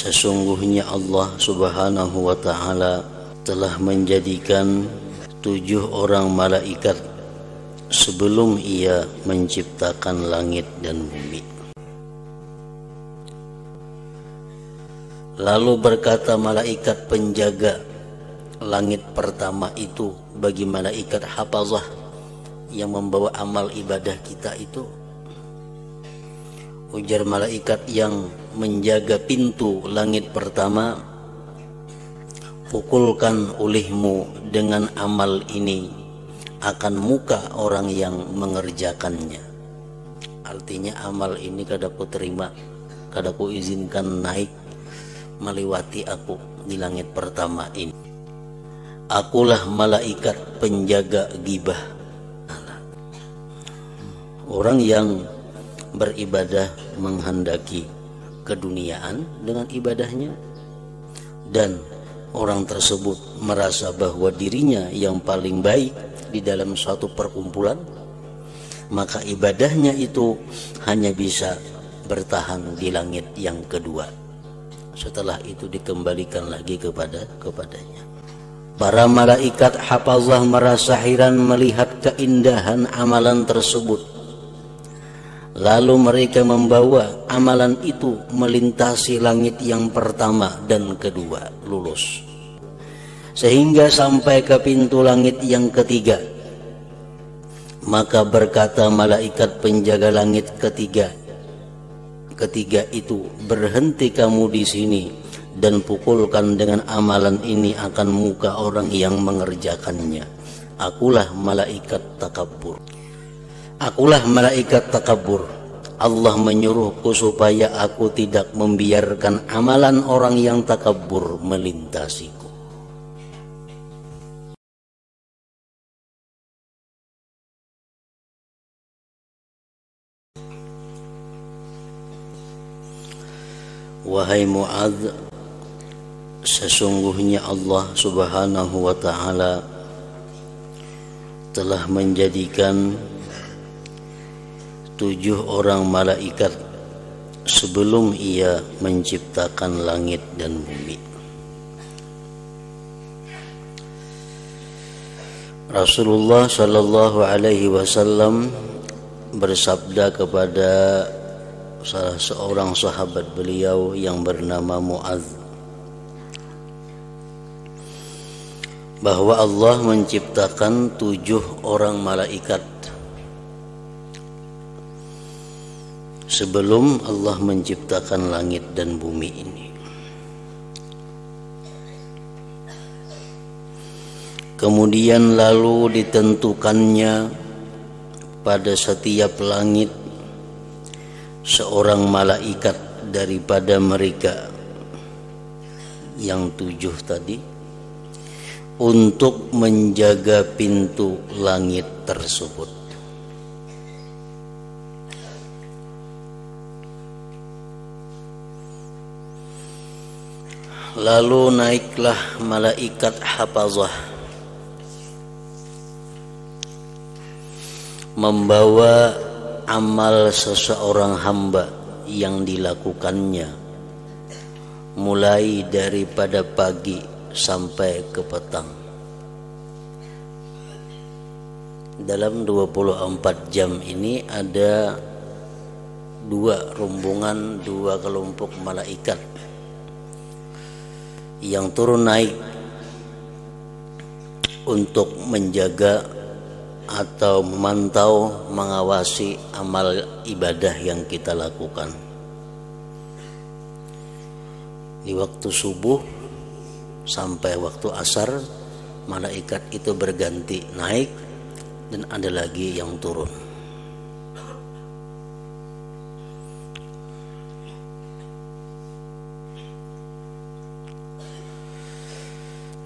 Sesungguhnya Allah Subhanahu wa ta'ala telah menjadikan 7 orang malaikat sebelum Ia menciptakan langit dan bumi. Lalu berkata malaikat penjaga langit pertama itu bagi malaikat hafazah yang membawa amal ibadah kita itu, ujar malaikat yang menjaga pintu langit pertama, pukulkan ulihmu dengan amal ini akan muka orang yang mengerjakannya. Artinya amal ini kada ku terima, kada ku izinkan naik melewati aku di langit pertama ini. Akulah malaikat penjaga ghibah, orang yang beribadah menghendaki keduniaan dengan ibadahnya, dan orang tersebut merasa bahwa dirinya yang paling baik di dalam suatu perkumpulan, maka ibadahnya itu hanya bisa bertahan di langit yang kedua. Setelah itu dikembalikan lagi kepadanya. Para malaikat hafazah merasa heran melihat keindahan amalan tersebut. Lalu mereka membawa amalan itu melintasi langit yang pertama dan kedua, lulus, sehingga sampai ke pintu langit yang ketiga. Maka berkata malaikat penjaga langit ketiga itu, berhenti kamu di sini dan pukulkan dengan amalan ini akan muka orang yang mengerjakannya. Akulah malaikat takabbur. Akulah malaikat takabbur. Allah menyuruhku supaya aku tidak membiarkan amalan orang yang takabbur melintasiku. Wahai Mu'adz, sesungguhnya Allah Subhanahu wa ta'ala telah menjadikan 7 orang malaikat sebelum Ia menciptakan langit dan bumi. Rasulullah sallallahu alaihi wasallam bersabda kepada salah seorang sahabat beliau yang bernama Mu'adz, bahwa Allah menciptakan 7 orang malaikat sebelum Allah menciptakan langit dan bumi ini. Kemudian lalu ditentukannya pada setiap langit seorang malaikat daripada mereka yang 7 tadi untuk menjaga pintu langit tersebut. Lalu naiklah malaikat hafazah membawa amal seseorang hamba yang dilakukannya mulai daripada pagi sampai ke petang. Dalam 24 jam ini ada 2 rombongan, 2 kelompok malaikat yang turun naik untuk menjaga atau memantau, mengawasi amal ibadah yang kita lakukan. Di waktu subuh sampai waktu asar, malaikat itu berganti naik dan ada lagi yang turun.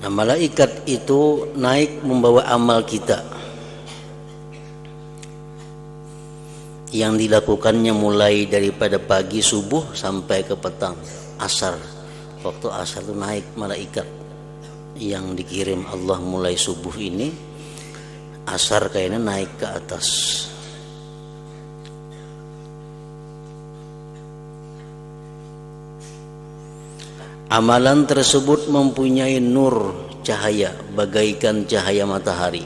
Nah, malaikat itu naik membawa amal kita yang dilakukannya mulai daripada pagi subuh sampai ke petang asar. Waktu asar itu naik malaikat yang dikirim Allah mulai subuh ini, asar kayaknya naik ke atas. Amalan tersebut mempunyai nur, cahaya, bagaikan cahaya matahari.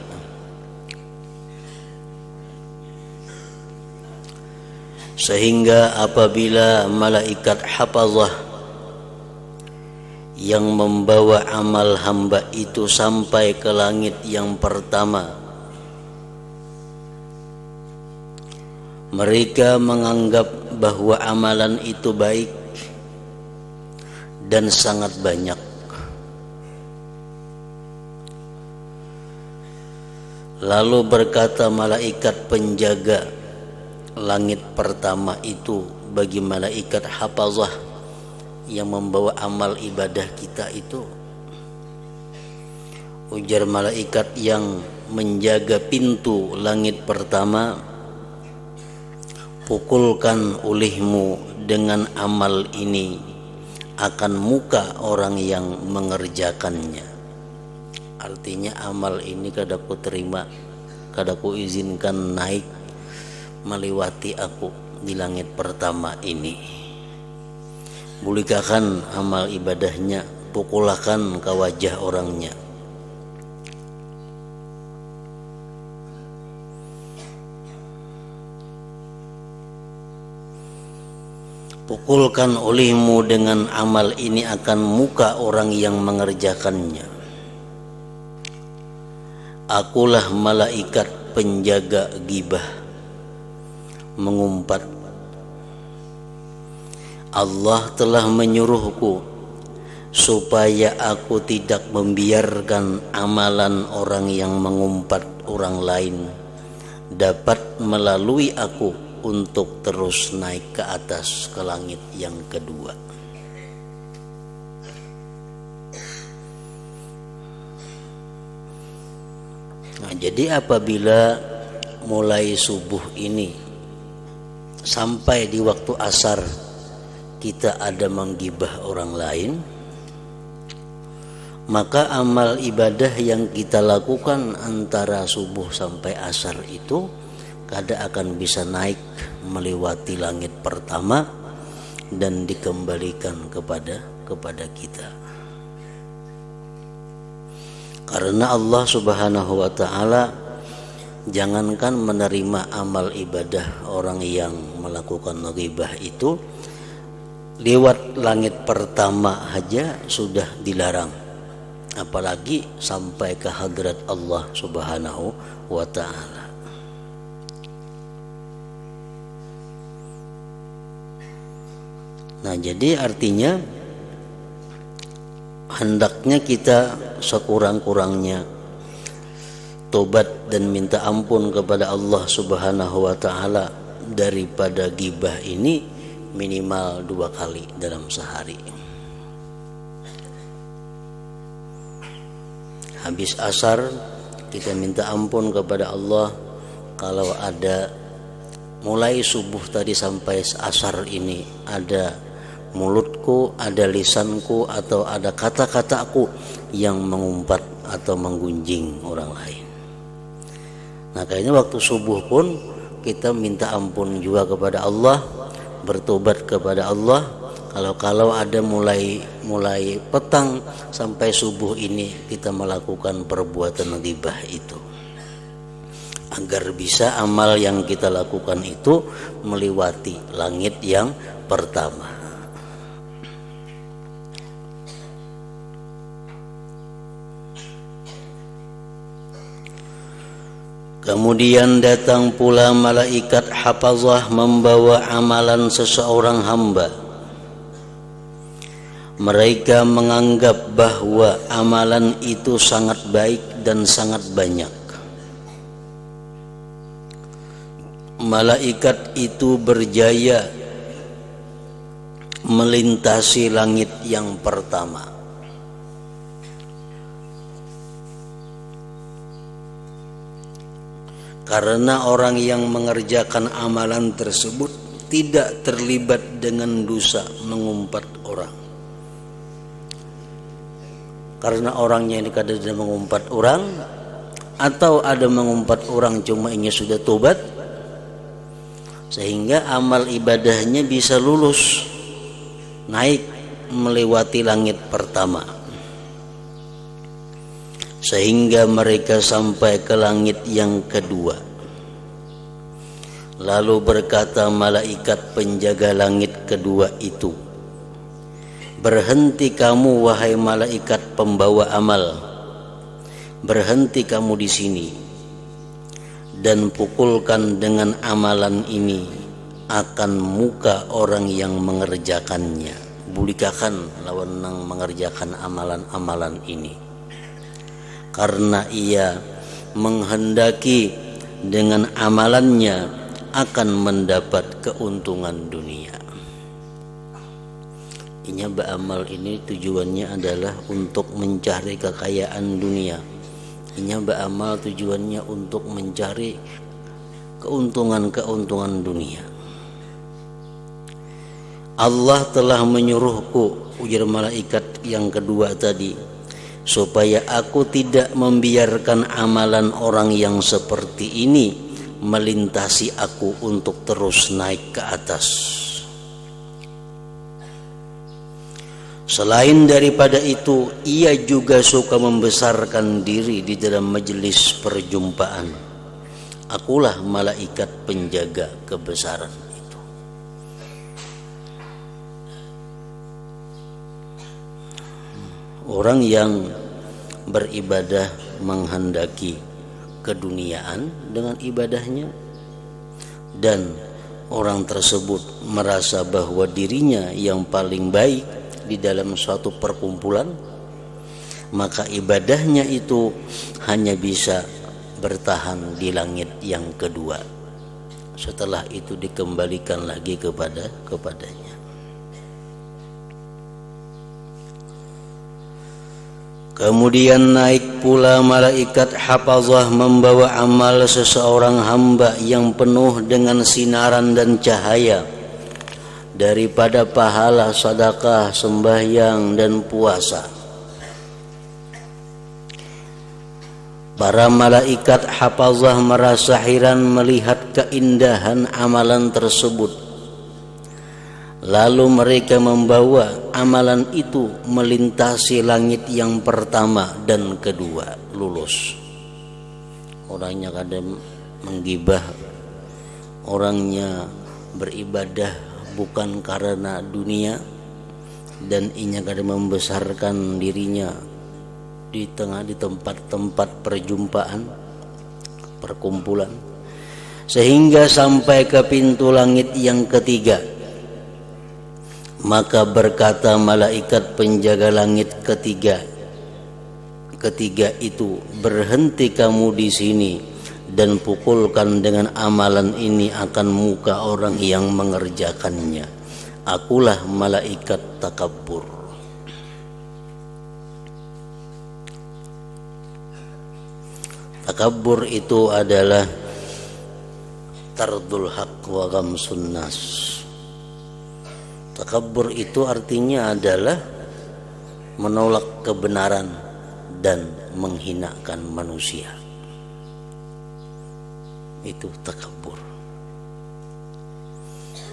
Sehingga apabila malaikat hafazah yang membawa amal hamba itu sampai ke langit yang pertama, mereka menganggap bahwa amalan itu baik dan sangat banyak. Lalu berkata malaikat penjaga langit pertama itu bagi malaikat hafazah yang membawa amal ibadah kita itu, ujar malaikat yang menjaga pintu langit pertama, pukulkan ulihmu dengan amal ini akan muka orang yang mengerjakannya. Artinya amal ini kadaku terima, kadaku izinkan naik melewati aku di langit pertama ini. Bulikahkan amal ibadahnya, pukulahkan ke wajah orangnya. Pukulkan olehmu dengan amal ini akan muka orang yang mengerjakannya. Akulah malaikat penjaga ghibah, mengumpat, Allah telah menyuruhku supaya aku tidak membiarkan amalan orang yang mengumpat orang lain dapat melalui aku untuk terus naik ke atas ke langit yang kedua. Nah, jadi apabila mulai subuh ini sampai di waktu asar kita ada menggibah orang lain, maka amal ibadah yang kita lakukan antara subuh sampai asar itu kada akan bisa naik melewati langit pertama dan dikembalikan kepada kita. Karena Allah Subhanahu wa taala jangankan menerima amal ibadah orang yang melakukan ghibah itu, lewat langit pertama aja sudah dilarang, apalagi sampai ke hadrat Allah Subhanahu wa taala. Nah, jadi artinya hendaknya kita sekurang-kurangnya tobat dan minta ampun kepada Allah Subhanahu wa taala daripada ghibah ini minimal 2 kali dalam sehari. Habis asar kita minta ampun kepada Allah. Kalau ada mulai subuh tadi sampai asar ini ada mulutku, ada lisanku, atau ada kata-kataku yang mengumpat atau menggunjing orang lain. Nah, kayaknya waktu subuh pun kita minta ampun juga kepada Allah, bertobat kepada Allah. Kalau ada mulai petang sampai subuh ini kita melakukan perbuatan ghibah itu, agar bisa amal yang kita lakukan itu melewati langit yang pertama. Kemudian datang pula malaikat hafazah membawa amalan seseorang hamba. Mereka menganggap bahwa amalan itu sangat baik dan sangat banyak. Malaikat itu berjaya melintasi langit yang pertama. Karena orang yang mengerjakan amalan tersebut tidak terlibat dengan dosa mengumpat orang. Karena orangnya ini kadang ada mengumpat orang, atau ada mengumpat orang cuma ingin sudah tobat, sehingga amal ibadahnya bisa lulus naik melewati langit pertama, sehingga mereka sampai ke langit yang kedua. Lalu berkata malaikat penjaga langit kedua itu, "Berhenti kamu wahai malaikat pembawa amal, berhenti kamu di sini dan pukulkan dengan amalan ini akan muka orang yang mengerjakannya." Bulikakan lawan nang mengerjakan amalan-amalan ini, karena ia menghendaki dengan amalannya akan mendapat keuntungan dunia. Inya beramal ini tujuannya adalah untuk mencari kekayaan dunia. Inya beramal tujuannya untuk mencari keuntungan dunia. Allah telah menyuruhku, ujar malaikat yang kedua tadi, supaya aku tidak membiarkan amalan orang yang seperti ini melintasi aku untuk terus naik ke atas. Selain daripada itu, ia juga suka membesarkan diri di dalam majelis perjumpaan. Akulah malaikat penjaga kebesaran itu. Orang yang beribadah menghendaki keduniaan dengan ibadahnya, dan orang tersebut merasa bahwa dirinya yang paling baik di dalam suatu perkumpulan, maka ibadahnya itu hanya bisa bertahan di langit yang kedua. Setelah itu dikembalikan lagi kepadanya. Kemudian naik pula malaikat hafazah membawa amal seseorang hamba yang penuh dengan sinaran dan cahaya daripada pahala sedekah, sembahyang dan puasa. Para malaikat hafazah merasa heran melihat keindahan amalan tersebut. Lalu mereka membawa amalan itu melintasi langit yang pertama dan kedua, lulus. Orangnya kadang menggibah, orangnya beribadah bukan karena dunia, dan inya kadang membesarkan dirinya di tempat-tempat perjumpaan, perkumpulan, sehingga sampai ke pintu langit yang ketiga. Maka berkata malaikat penjaga langit ketiga itu, "Berhenti kamu di sini dan pukulkan dengan amalan ini akan muka orang yang mengerjakannya. Akulah malaikat takabbur." Takabbur itu adalah tardul haq wa ghamsun nas. Takabbur itu artinya adalah menolak kebenaran dan menghinakan manusia. Itu takabbur,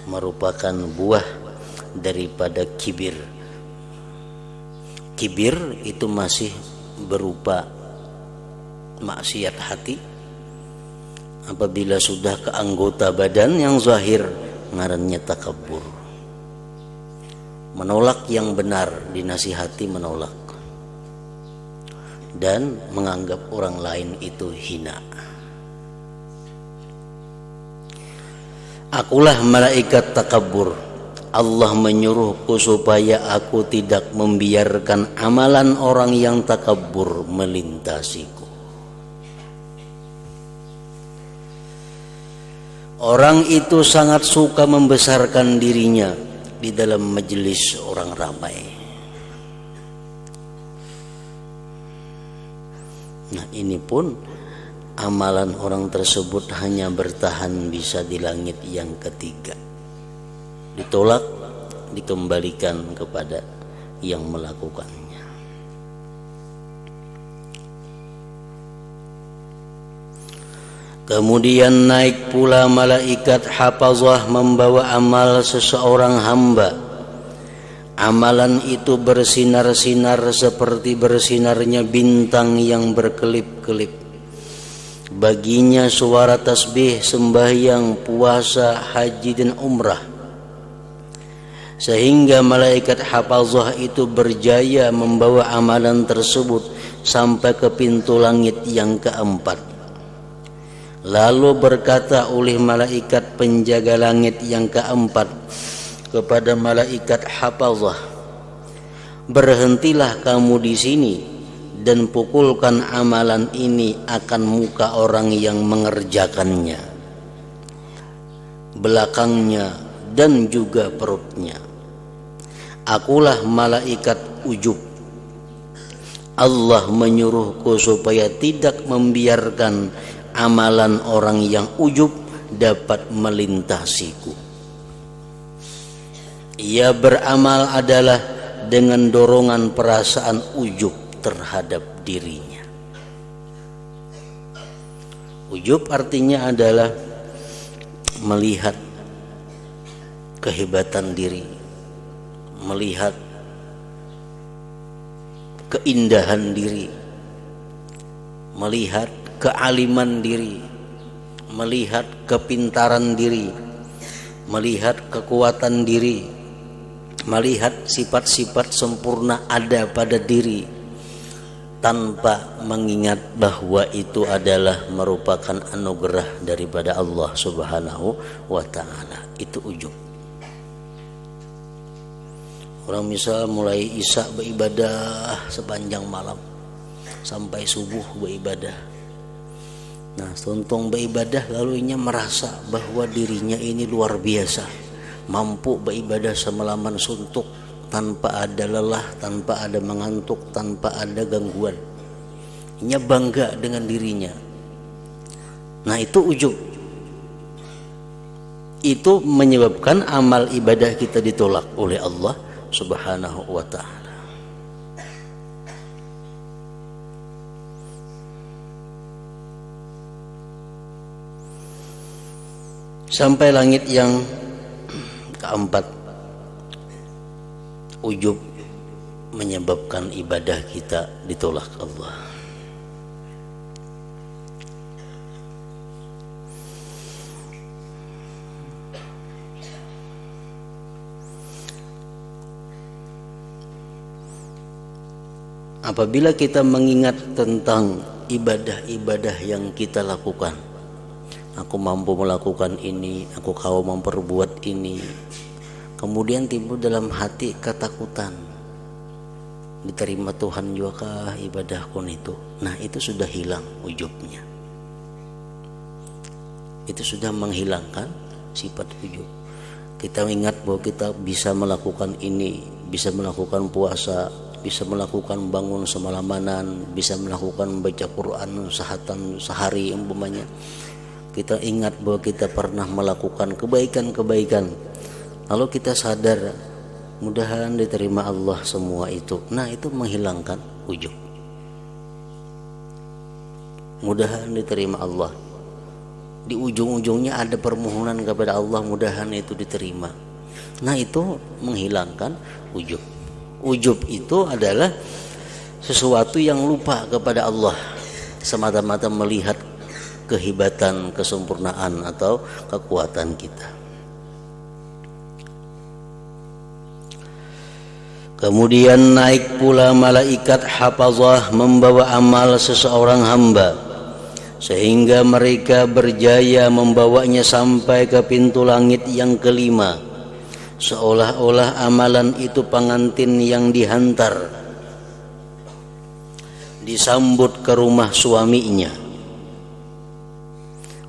merupakan buah daripada kibir. Kibir itu masih berupa maksiat hati. Apabila sudah ke anggota badan yang zahir, ngarannya takabbur. Menolak yang benar, dinasihati menolak, dan menganggap orang lain itu hina. Akulah malaikat takabbur. Allah menyuruhku supaya aku tidak membiarkan amalan orang yang takabbur melintasiku. Orang itu sangat suka membesarkan dirinya di dalam majelis orang ramai. Nah, ini pun amalan orang tersebut hanya bertahan bisa di langit yang ketiga. Ditolak, dikembalikan kepada yang melakukannya. Kemudian naik pula malaikat hafazah membawa amal seseorang hamba Amalan itu bersinar-sinar seperti bersinarnya bintang yang berkelip-kelip. Baginya suara tasbih, sembahyang, puasa, haji dan umrah. Sehingga malaikat hafazah itu berjaya membawa amalan tersebut sampai ke pintu langit yang keempat. Lalu berkata oleh malaikat penjaga langit yang keempat kepada malaikat hafazah, berhentilah kamu di sini dan pukulkan amalan ini akan muka orang yang mengerjakannya, belakangnya dan juga perutnya. Akulah malaikat ujub. Allah menyuruhku supaya tidak membiarkan amalan orang yang ujub dapat melintasiku. Ia beramal adalah dengan dorongan perasaan ujub terhadap dirinya. Ujub artinya adalah melihat kehebatan diri, melihat keindahan diri, melihat kealiman diri, melihat kepintaran diri, melihat kekuatan diri, melihat sifat-sifat sempurna ada pada diri tanpa mengingat bahwa itu adalah merupakan anugerah daripada Allah Subhanahu wa ta'ala. Itu ujub. Orang misal mulai isya beribadah sepanjang malam sampai subuh beribadah. Nah, tuntung beribadah lalunya merasa bahwa dirinya ini luar biasa, mampu beribadah semalaman suntuk tanpa ada lelah, tanpa ada mengantuk, tanpa ada gangguan. Ia bangga dengan dirinya. Nah, itu ujub. Itu menyebabkan amal ibadah kita ditolak oleh Allah Subhanahu wa ta'ala. Sampai langit yang keempat, ujub menyebabkan ibadah kita ditolak Allah. Apabila kita mengingat tentang ibadah-ibadah yang kita lakukan, aku mampu melakukan ini, aku kau memperbuat ini, kemudian timbul dalam hati ketakutan, diterima Tuhan juga kah ibadahku itu? Nah, itu sudah hilang ujubnya. Itu sudah menghilangkan sifat ujub. Kita ingat bahwa kita bisa melakukan ini, bisa melakukan puasa, bisa melakukan bangun semalamanan, bisa melakukan baca Quran sehatan sehari umpamanya. Kita ingat bahwa kita pernah melakukan kebaikan-kebaikan, lalu kita sadar mudahan diterima Allah semua itu. Nah, itu menghilangkan ujub. Mudahan diterima Allah. Di ujung-ujungnya ada permohonan kepada Allah, mudahan itu diterima. Nah, itu menghilangkan ujub. Ujub itu adalah sesuatu yang lupa kepada Allah, semata-mata melihat kehebatan, kesempurnaan atau kekuatan kita. Kemudian naik pula malaikat hafazah membawa amal seseorang hamba, sehingga mereka berjaya membawanya sampai ke pintu langit yang kelima, seolah-olah amalan itu pengantin yang dihantar, disambut ke rumah suaminya.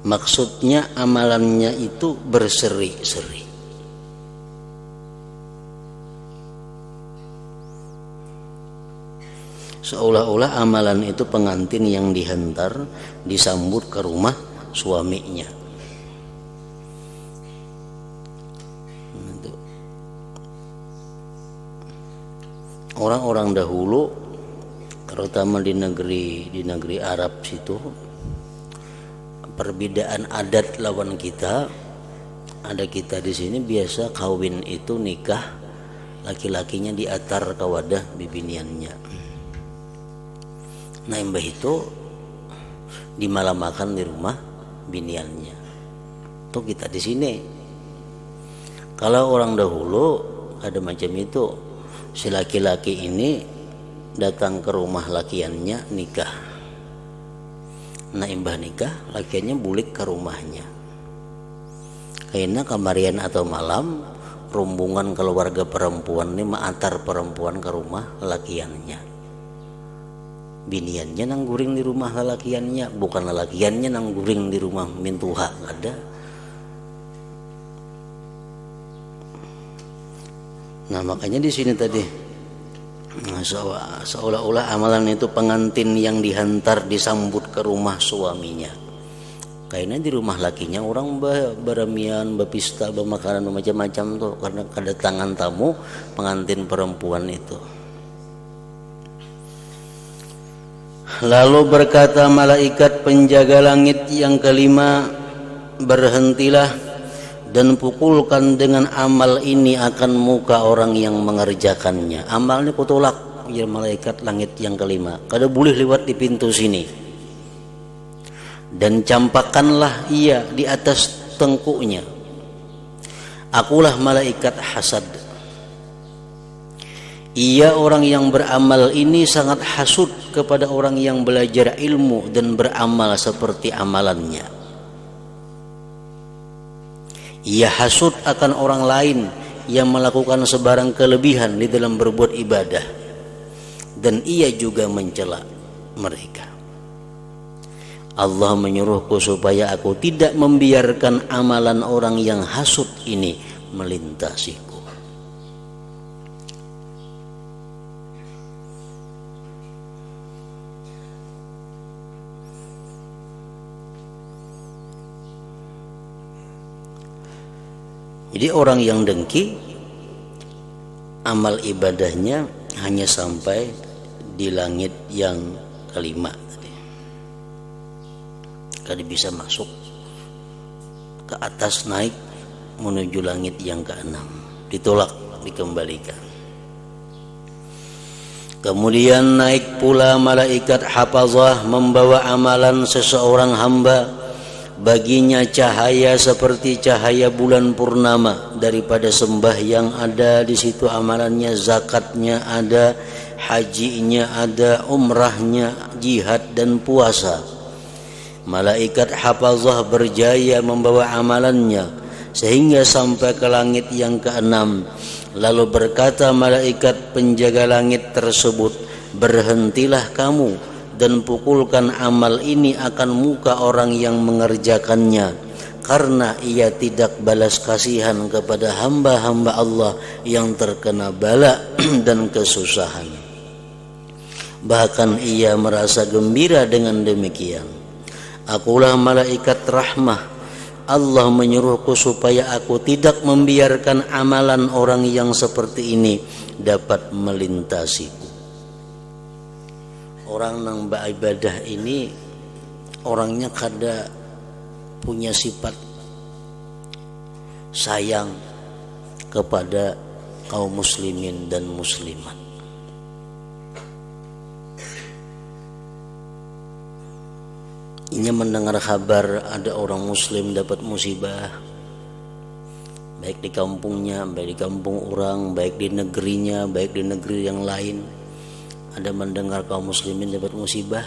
Maksudnya amalannya itu berseri-seri. Seolah-olah amalan itu pengantin yang dihantar, disambut ke rumah suaminya. Orang-orang dahulu, terutama di negeri Arab situ, perbedaan adat lawan kita. Ada kita di sini biasa kawin itu nikah, laki-lakinya diatar ke wadah bibiniannya. Nah imbah itu dimalamakan di rumah biniannya. Tuh kita di sini. Kalau orang dahulu ada macam itu, si laki-laki ini datang ke rumah lakiannya nikah. Nah imbah nikah lakiannya bulik ke rumahnya. Kayaknya kamarian atau malam rombongan keluarga perempuan ini mengantar perempuan ke rumah lakiannya. Biniannya nangguring di rumah lelakiannya, bukan lelakiannya nangguring di rumah mintuha, ada. Nah makanya di sini tadi seolah-olah amalan itu pengantin yang dihantar disambut ke rumah suaminya. Kayaknya di rumah lakinya orang baramian, bapista, bamakanan macam-macam tuh karena kedatangan tamu pengantin perempuan itu. Lalu berkata malaikat penjaga langit yang kelima, berhentilah dan pukulkan dengan amal ini akan muka orang yang mengerjakannya. Amal ini kutolak ya malaikat langit yang kelima. Kada boleh lewat di pintu sini. Dan campakkanlah ia di atas tengkuknya. Akulah malaikat hasad. Ia orang yang beramal ini sangat hasud kepada orang yang belajar ilmu dan beramal seperti amalannya. Ia hasud akan orang lain yang melakukan sebarang kelebihan di dalam berbuat ibadah, dan ia juga mencela mereka. Allah menyuruhku supaya aku tidak membiarkan amalan orang yang hasud ini melintasiku. Jadi orang yang dengki amal ibadahnya hanya sampai di langit yang kelima tadi. Kada bisa masuk ke atas, naik menuju langit yang keenam, ditolak, dikembalikan. Kemudian naik pula malaikat hafazah membawa amalan seseorang hamba. Baginya cahaya seperti cahaya bulan purnama daripada sembahyang ada di situ amalannya, zakatnya ada, hajinya ada, umrahnya, jihad dan puasa. Malaikat hafazah berjaya membawa amalannya sehingga sampai ke langit yang keenam. Lalu berkata malaikat penjaga langit tersebut, berhentilah kamu dan pukulkan amal ini akan muka orang yang mengerjakannya, karena ia tidak balas kasihan kepada hamba-hamba Allah yang terkena bala dan kesusahan. Bahkan ia merasa gembira dengan demikian. Akulah malaikat rahmah. Allah menyuruhku supaya aku tidak membiarkan amalan orang yang seperti ini dapat melintasiku. Orang nang beribadah ini orangnya kada punya sifat sayang kepada kaum muslimin dan muslimat. Ini mendengar kabar ada orang muslim dapat musibah, baik di kampungnya, baik di kampung orang, baik di negerinya, baik di negeri yang lain. Ada mendengar kaum muslimin dapat musibah,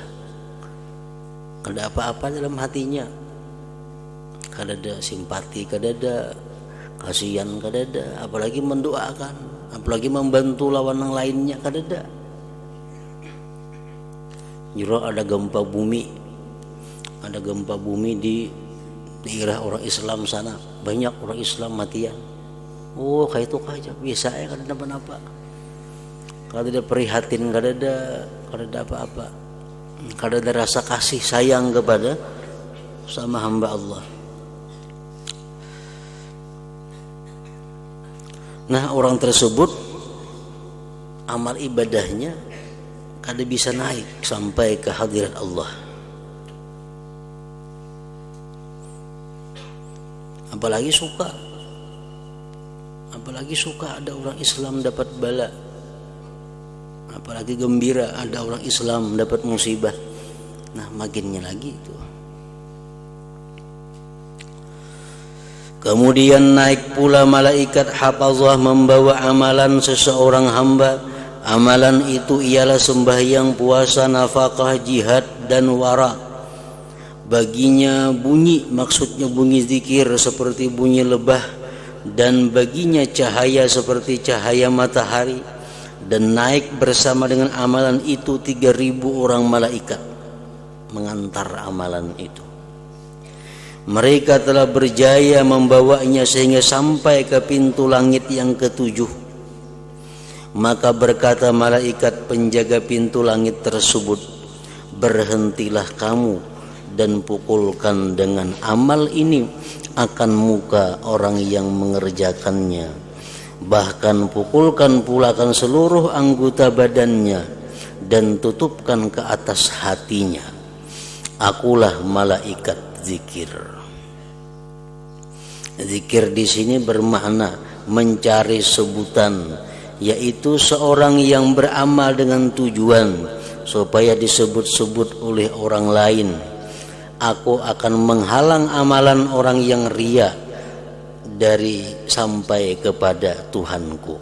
kada apa-apa dalam hatinya, kada ada simpati, kada ada kasihan, kada ada, apalagi mendoakan, apalagi membantu lawan yang lainnya, kada ada. Jero ada gempa bumi di daerah orang Islam sana, banyak orang Islam matian. Oh kayak itu aja biasa ya, kada apa-apa. Kada ada prihatin, kada ada apa-apa, kada ada rasa kasih sayang kepada sama hamba Allah. Nah orang tersebut amal ibadahnya kada bisa naik sampai ke hadirat Allah. apalagi suka ada orang Islam dapat bala, apalagi gembira ada orang Islam dapat musibah. Nah, makinnya lagi itu. Kemudian naik pula malaikat hafazah membawa amalan seseorang hamba. Amalan itu ialah sembahyang, puasa, nafkah, jihad dan wara. Baginya bunyi, maksudnya bunyi zikir seperti bunyi lebah, dan baginya cahaya seperti cahaya matahari. Dan naik bersama dengan amalan itu 3.000 orang malaikat mengantar amalan itu. Mereka telah berjaya membawanya sehingga sampai ke pintu langit yang ke-7. Maka berkata malaikat penjaga pintu langit tersebut, berhentilah kamu dan pukulkan dengan amal ini akan muka orang yang mengerjakannya. Bahkan pukulkan pula kan seluruh anggota badannya dan tutupkan ke atas hatinya. Akulah malaikat zikir. Zikir di sini bermakna mencari sebutan, yaitu seorang yang beramal dengan tujuan supaya disebut-sebut oleh orang lain. Aku akan menghalang amalan orang yang riya dari sampai kepada Tuhanku.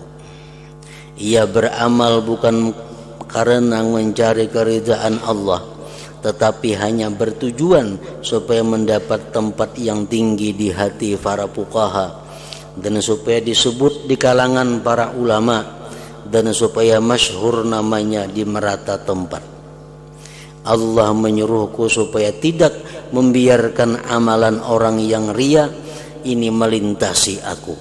Ia beramal bukan karena mencari keridhaan Allah, tetapi hanya bertujuan supaya mendapat tempat yang tinggi di hati para fuqaha, dan supaya disebut di kalangan para ulama, dan supaya masyhur namanya di merata tempat. Allah menyuruhku supaya tidak membiarkan amalan orang yang riya ini melintasi aku,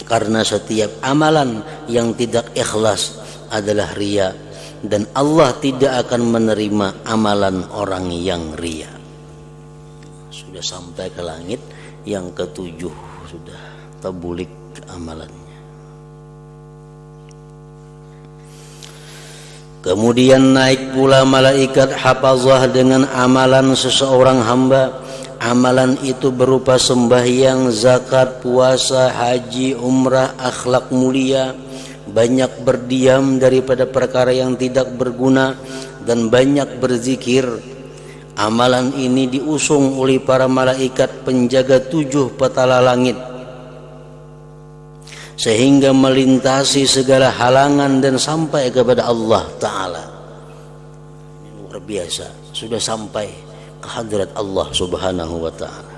karena setiap amalan yang tidak ikhlas adalah riya, dan Allah tidak akan menerima amalan orang yang riya. Sudah sampai ke langit yang ke-7, sudah tabulik amalannya. Kemudian naik pula malaikat hafazah dengan amalan seseorang hamba. Amalan itu berupa sembahyang, zakat, puasa, haji, umrah, akhlak mulia, banyak berdiam daripada perkara yang tidak berguna, dan banyak berzikir. Amalan ini diusung oleh para malaikat penjaga 7 petala langit, sehingga melintasi segala halangan dan sampai kepada Allah Ta'ala. Ini luar biasa, sudah sampai ke hadrat Allah Subhanahu wa Ta'ala.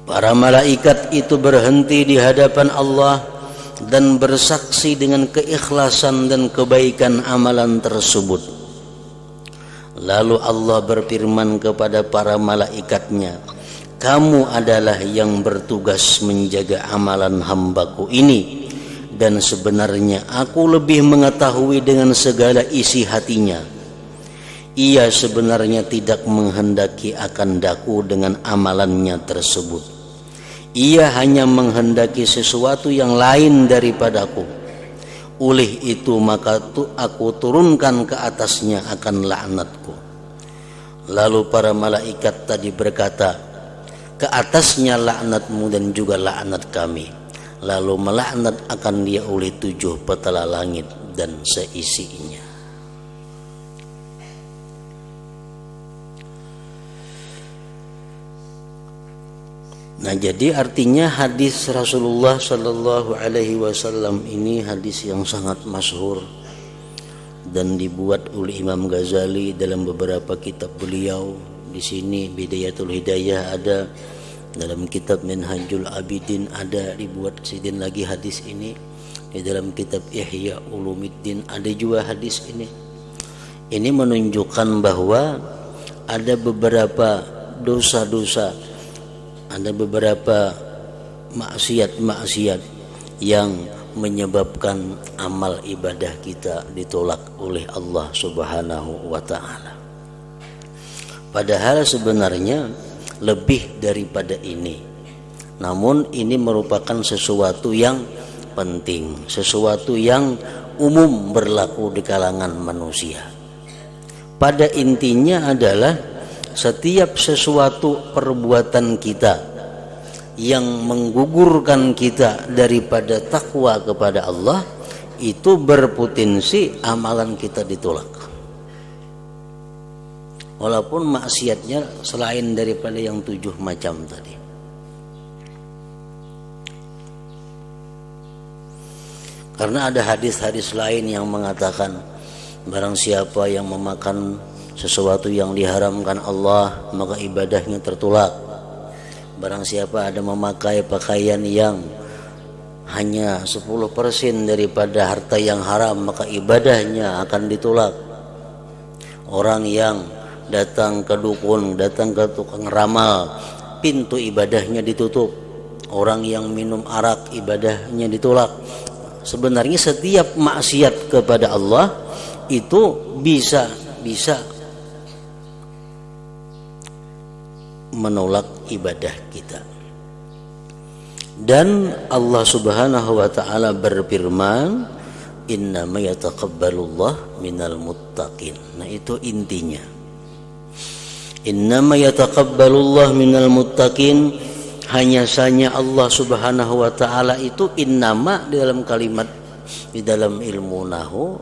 Para malaikat itu berhenti di hadapan Allah dan bersaksi dengan keikhlasan dan kebaikan amalan tersebut. Lalu Allah berfirman kepada para malaikatnya, kamu adalah yang bertugas menjaga amalan hambaku ini, dan sebenarnya aku lebih mengetahui dengan segala isi hatinya. Ia sebenarnya tidak menghendaki akan daku dengan amalannya tersebut. Ia hanya menghendaki sesuatu yang lain daripadaku. Oleh itu maka aku turunkan ke atasnya akan laknatku. Lalu para malaikat tadi berkata, ke atasnya laknatmu dan juga laknat kami. Lalu melaknat akan dia oleh 7 petala langit dan seisinya. Nah, jadi artinya hadis Rasulullah Shallallahu Alaihi Wasallam ini hadis yang sangat masyhur dan dibuat oleh Imam Ghazali dalam beberapa kitab beliau. Di sini Bidayatul Hidayah ada, dalam kitab Minhajul Abidin ada dibuat sidin lagi hadis ini, di dalam kitab Ihya Ulumuddin ada juga hadis ini. Ini menunjukkan bahwa ada beberapa dosa-dosa, ada beberapa maksiat-maksiat yang menyebabkan amal ibadah kita ditolak oleh Allah Subhanahu wa Ta'ala. Padahal sebenarnya lebih daripada ini. Namun ini merupakan sesuatu yang penting, sesuatu yang umum berlaku di kalangan manusia. Pada intinya adalah setiap sesuatu perbuatan kita yang menggugurkan kita daripada takwa kepada Allah, itu berpotensi amalan kita ditolak. Walaupun maksiatnya selain daripada yang 7 macam tadi. Karena ada hadis-hadis lain yang mengatakan, barang siapa yang memakan sesuatu yang diharamkan Allah, maka ibadahnya tertolak. Barang siapa ada memakai pakaian yang hanya 10% daripada harta yang haram, maka ibadahnya akan ditolak. Orang yang datang ke dukun, datang ke tukang ramal, pintu ibadahnya ditutup. Orang yang minum arak, ibadahnya ditolak. Sebenarnya setiap maksiat kepada Allah itu bisa menolak ibadah kita. Dan Allah Subhanahu wa taala berfirman, innama yataqabbalullah minal muttaqin. Nah, itu intinya. Innama yataqabbalullah minal muttaqin. Hanya saja Allah Subhanahu wa taala itu innama di dalam kalimat, di dalam ilmu nahwu,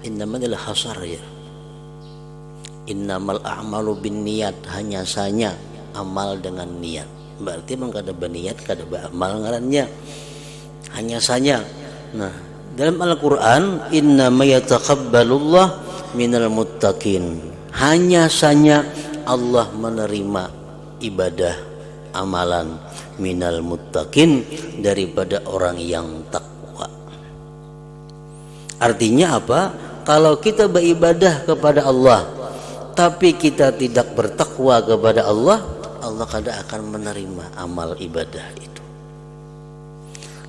innama adalah hasar ya. Innamal a'malu binniyat, hanya saja amal dengan niat. Berarti memang kada berniat, kada beramal ngarannya. Hanya saja. Nah, dalam Al-Qur'an innama yataqabbalullah minal muttaqin. Hanya saja Allah menerima ibadah amalan minal muttaqin, daripada orang yang takwa. Artinya apa? Kalau kita beribadah kepada Allah tapi kita tidak bertakwa kepada Allah, Allah kada akan menerima amal ibadah itu.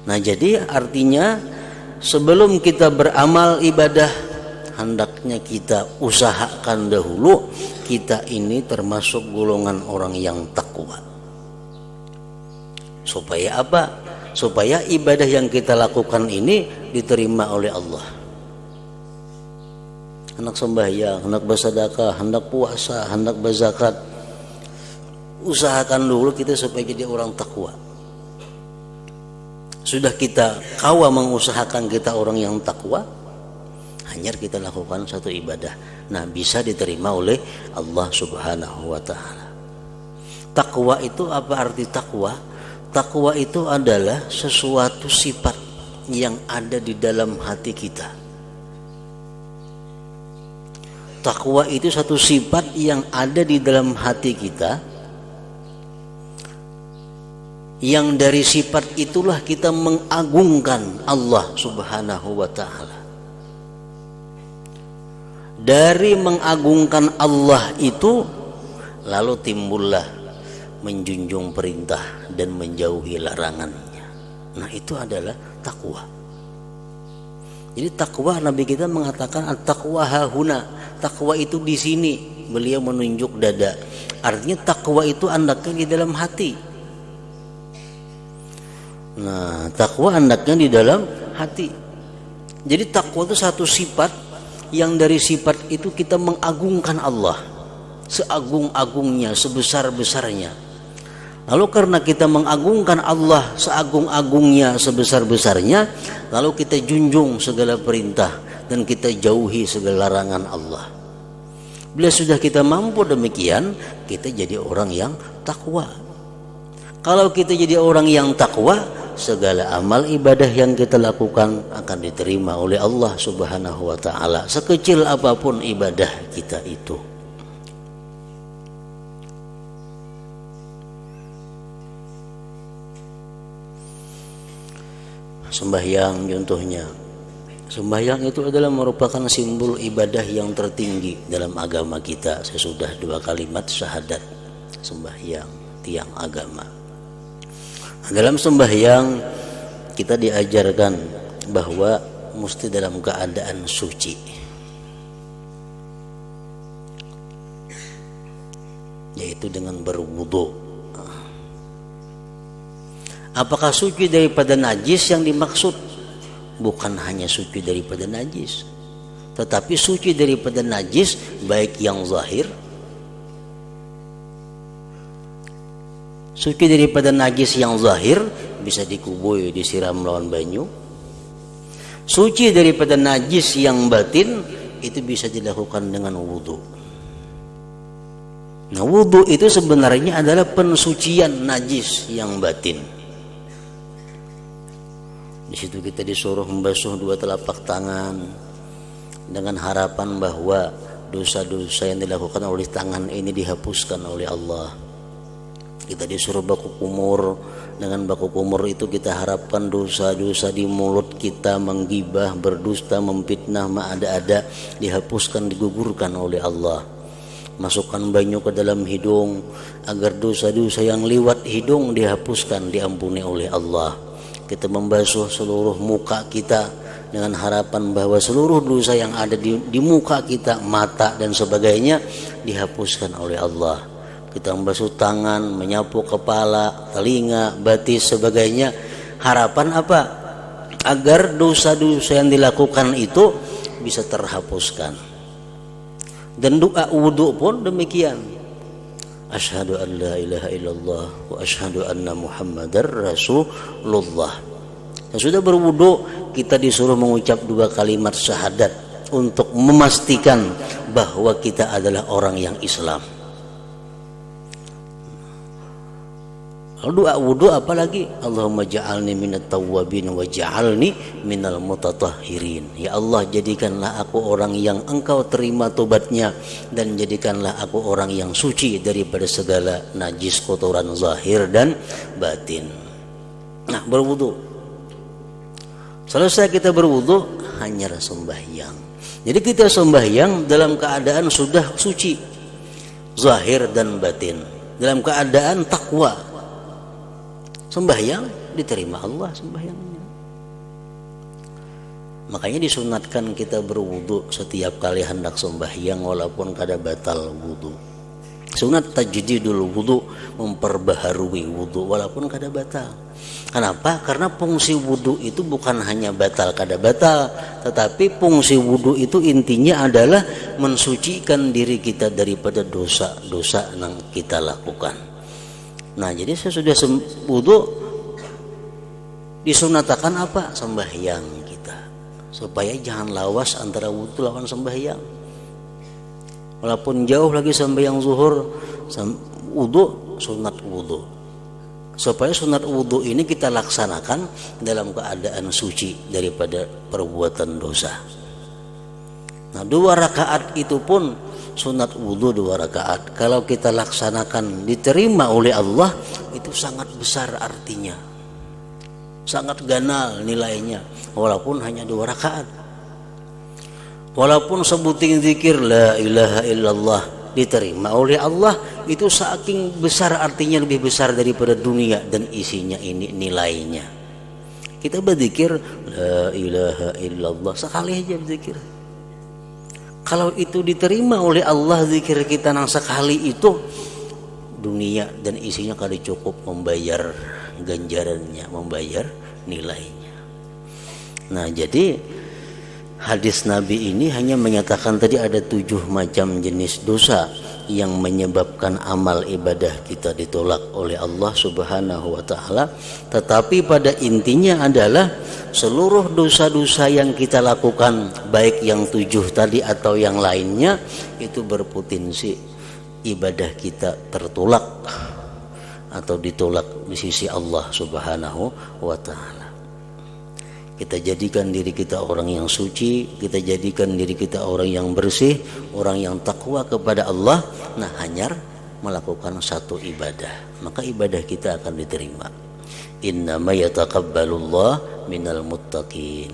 Nah, jadi artinya sebelum kita beramal ibadah, hendaknya kita usahakan dahulu kita ini termasuk golongan orang yang takwa. Supaya apa? Supaya ibadah yang kita lakukan ini diterima oleh Allah. Hendak sembahyang, hendak bersedekah, hendak puasa, hendak berzakat, usahakan dulu kita supaya jadi orang takwa. Sudah kita kawa mengusahakan kita orang yang takwa, hanya kita lakukan satu ibadah, nah bisa diterima oleh Allah Subhanahu wa taala. Takwa itu apa arti takwa? Takwa itu adalah sesuatu sifat yang ada di dalam hati kita. Takwa itu satu sifat yang ada di dalam hati kita, yang dari sifat itulah kita mengagungkan Allah Subhanahu wa taala. Dari mengagungkan Allah itu lalu timbullah menjunjung perintah dan menjauhi larangannya. Nah, itu adalah takwa. Jadi takwa, Nabi kita mengatakan at-taqwa hahuna. Takwa itu di sini. Beliau menunjuk dada. Artinya takwa itu andaknya di dalam hati. Nah, takwa andaknya di dalam hati. Jadi takwa itu satu sifat yang dari sifat itu kita mengagungkan Allah seagung-agungnya, sebesar-besarnya. Lalu karena kita mengagungkan Allah seagung-agungnya, sebesar-besarnya, lalu kita junjung segala perintah dan kita jauhi segala larangan Allah. Bila sudah kita mampu demikian, kita jadi orang yang takwa. Kalau kita jadi orang yang takwa, segala amal ibadah yang kita lakukan akan diterima oleh Allah Subhanahu wa taala, sekecil apapun ibadah kita itu. Sembahyang contohnya. Sembahyang itu adalah merupakan simbol ibadah yang tertinggi dalam agama kita sesudah 2 kalimat syahadat. Sembahyang, tiang agama. Dalam sembahyang kita diajarkan bahwa mesti dalam keadaan suci. Yaitu dengan berwudu. Apakah suci daripada najis yang dimaksud? Bukan hanya suci daripada najis, tetapi suci daripada najis baik yang zahir Suci daripada najis yang zahir bisa dikubur, disiram lawan banyu. Suci daripada najis yang batin itu bisa dilakukan dengan wudu. Nah, wudu itu sebenarnya adalah pensucian najis yang batin. Di situ kita disuruh membasuh dua telapak tangan dengan harapan bahwa dosa-dosa yang dilakukan oleh tangan ini dihapuskan oleh Allah. Kita disuruh baku kumur, dengan baku kumur itu kita harapkan dosa-dosa di mulut kita, menggibah, berdusta, memfitnah, mengada-ada dihapuskan, digugurkan oleh Allah. Masukkan banyu ke dalam hidung agar dosa-dosa yang lewat hidung dihapuskan, diampuni oleh Allah. Kita membasuh seluruh muka kita dengan harapan bahwa seluruh dosa yang ada di muka kita, mata dan sebagainya dihapuskan oleh Allah. Kita membasuh tangan, menyapu kepala, telinga, batis, sebagainya. Harapan apa? Agar dosa-dosa yang dilakukan itu bisa terhapuskan. Dan doa wudu pun demikian. Asyhadu an la ilaha illallah wa asyhadu anna Muhammadar Rasulullah. Sudah berwudu, kita disuruh mengucap dua kalimat syahadat untuk memastikan bahwa kita adalah orang yang Islam. Lalu doa wudu apalagi? Allahumma ja'alni minat tawwabin wa ja'alni minal mutatahhirin. Ya Allah, jadikanlah aku orang yang Engkau terima tobatnya, dan jadikanlah aku orang yang suci daripada segala najis, kotoran zahir dan batin. Nah, berwudu. Selesai kita berwudu, hanya sembahyang. Jadi kita sembahyang dalam keadaan sudah suci, zahir dan batin, dalam keadaan takwa. Sembahyang diterima Allah sembahyangnya. Makanya disunatkan kita berwudu setiap kali hendak sembahyang walaupun kada batal wudu. Sunat tajdidul wudu, memperbaharui wudu walaupun kada batal. Kenapa? Karena fungsi wudu itu bukan hanya batal kada batal, tetapi fungsi wudu itu intinya adalah mensucikan diri kita daripada dosa-dosa yang kita lakukan. Nah, jadi sesudah wudu disunatakan apa? Sembahyang kita, supaya jangan lawas antara wudu lawan sembahyang. Walaupun jauh lagi sembahyang zuhur, wudu, sunat wudu, supaya sunat wudu ini kita laksanakan dalam keadaan suci daripada perbuatan dosa. Nah, 2 rakaat itu pun sunat wudu 2 rakaat. Kalau kita laksanakan diterima oleh Allah, itu sangat besar artinya, sangat ganal nilainya. Walaupun hanya 2 rakaat, walaupun sebuting zikir la ilaha illallah diterima oleh Allah, itu saking besar artinya, lebih besar daripada dunia dan isinya ini nilainya. Kita berzikir la ilaha illallah sekali aja berzikir. Kalau itu diterima oleh Allah zikir kita nang sekali itu, dunia dan isinya kali cukup membayar ganjarannya, membayar nilainya. Nah, jadi hadis Nabi ini hanya menyatakan tadi ada 7 macam jenis dosa yang menyebabkan amal ibadah kita ditolak oleh Allah Subhanahu wa taala, tetapi pada intinya adalah seluruh dosa-dosa yang kita lakukan, baik yang 7 tadi atau yang lainnya, itu berpotensi ibadah kita tertolak atau ditolak di sisi Allah Subhanahu wa taala. Kita jadikan diri kita orang yang suci, kita jadikan diri kita orang yang bersih, orang yang takwa kepada Allah. Nah, hanya melakukan satu ibadah, maka ibadah kita akan diterima. Innama yataqabbalullah minal muttaqin.